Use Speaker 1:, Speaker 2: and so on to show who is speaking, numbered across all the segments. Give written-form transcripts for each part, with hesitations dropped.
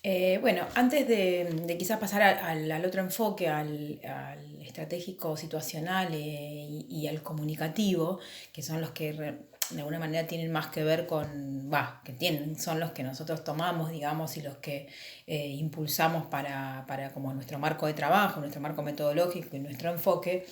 Speaker 1: Bueno, antes de quizás pasar al otro enfoque, al estratégico situacional y al comunicativo, que son los que de alguna manera tienen más que ver con, son los que nosotros tomamos, digamos, y los que impulsamos para como nuestro marco de trabajo, nuestro marco metodológico y nuestro enfoque.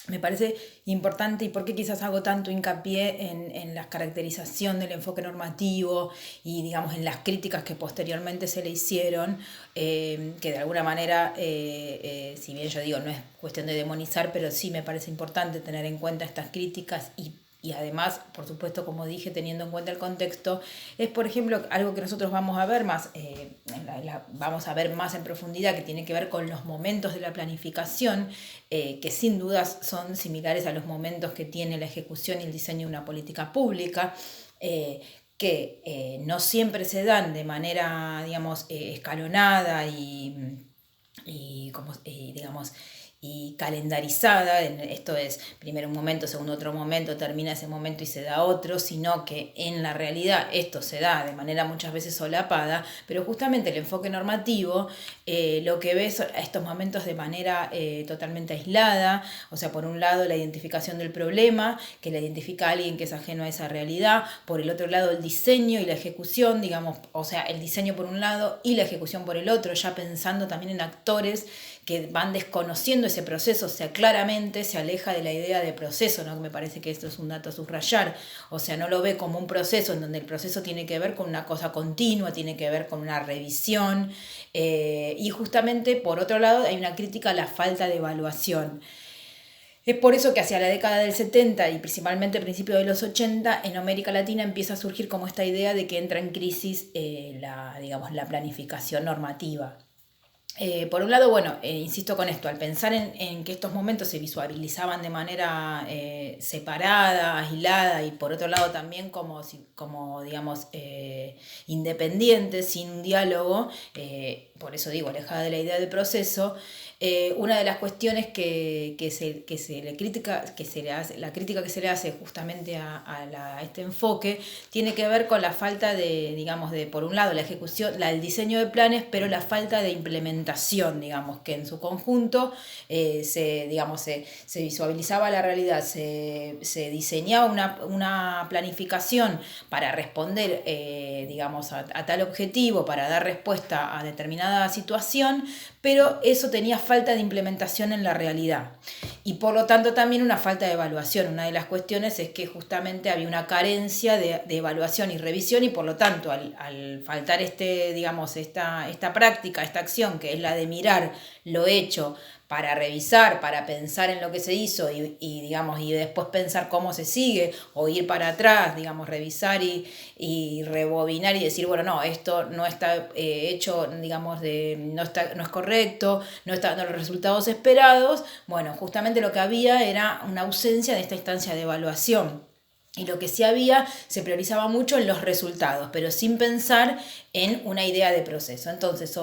Speaker 1: Me parece importante y por qué quizás hago tanto hincapié en la caracterización del enfoque normativo y digamos en las críticas que posteriormente se le hicieron, que de alguna manera, si bien yo digo no es cuestión de demonizar, pero sí me parece importante tener en cuenta estas críticas y además, por supuesto, como dije, teniendo en cuenta el contexto, es por ejemplo algo que nosotros vamos a ver más, vamos a ver más en profundidad, que tiene que ver con los momentos de la planificación, que sin dudas son similares a los momentos que tiene la ejecución y el diseño de una política pública, que no siempre se dan de manera, digamos, escalonada digamos, y calendarizada, esto es primero un momento, segundo otro momento, termina ese momento y se da otro, sino que en la realidad esto se da de manera muchas veces solapada, pero justamente el enfoque normativo lo que ve son estos momentos de manera totalmente aislada, o sea, por un lado la identificación del problema, que la identifica alguien que es ajeno a esa realidad, por el otro lado el diseño y la ejecución, digamos, o sea, el diseño por un lado y la ejecución por el otro, ya pensando también en actores que van desconociendo ese proceso, o sea, claramente se aleja de la idea de proceso, ¿no? Me parece que esto es un dato a subrayar, o sea, no lo ve como un proceso en donde el proceso tiene que ver con una cosa continua, tiene que ver con una revisión, y justamente por otro lado hay una crítica a la falta de evaluación. Es por eso que hacia la década del 70 y principalmente a principios de los 80 en América Latina empieza a surgir como esta idea de que entra en crisis digamos, la planificación normativa. Por un lado, bueno, insisto con esto, al pensar en que estos momentos se visualizaban de manera separada, aislada y por otro lado también como digamos, independientes, sin un diálogo, por eso digo, alejada de la idea de proceso, una de las cuestiones que se le critica, que se le hace, la crítica que se le hace justamente a este enfoque, tiene que ver con la falta de, digamos, de por un lado la ejecución, el diseño de planes, pero la falta de implementación, digamos, que en su conjunto digamos, se visualizaba la realidad, se diseñaba una planificación para responder, digamos, a tal objetivo, para dar respuesta a determinada situación, pero eso tenía falta de implementación en la realidad y por lo tanto también una falta de evaluación. Una de las cuestiones es que justamente había una carencia de evaluación y revisión y por lo tanto al faltar digamos, esta práctica, esta acción que es la de mirar lo hecho para revisar, para pensar en lo que se hizo digamos, y después pensar cómo se sigue o ir para atrás, digamos, revisar y rebobinar y decir, bueno, no, esto no está hecho, digamos, no es correcto, no está dando los resultados esperados. Bueno, justamente lo que había era una ausencia de esta instancia de evaluación. Y lo que sí había, se priorizaba mucho en los resultados, pero sin pensar en una idea de proceso. Entonces,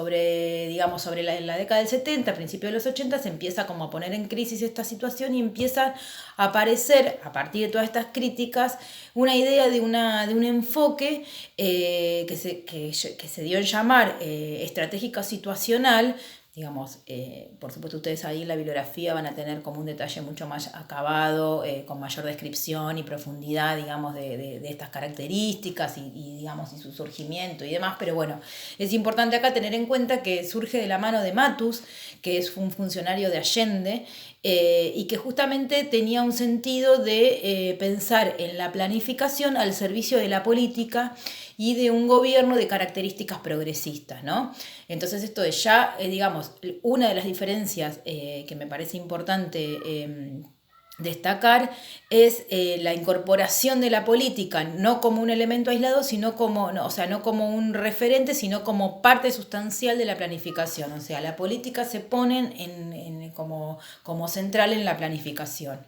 Speaker 1: digamos, sobre la década del 70, a principios de los 80, se empieza como a poner en crisis esta situación y empieza a aparecer, a partir de todas estas críticas, una idea de un enfoque que se dio en llamar estratégica situacional. Digamos, por supuesto ustedes ahí en la bibliografía van a tener como un detalle mucho más acabado, con mayor descripción y profundidad, digamos, de estas características digamos, y su surgimiento y demás, pero bueno, es importante acá tener en cuenta que surge de la mano de Matus, que es un funcionario de Allende, y que justamente tenía un sentido de pensar en la planificación al servicio de la política y de un gobierno de características progresistas, ¿no? Entonces esto es ya, digamos, una de las diferencias que me parece importante destacar es la incorporación de la política, no como un elemento aislado, sino como, no, o sea, no como un referente, sino como parte sustancial de la planificación. O sea, la política se pone como central en la planificación.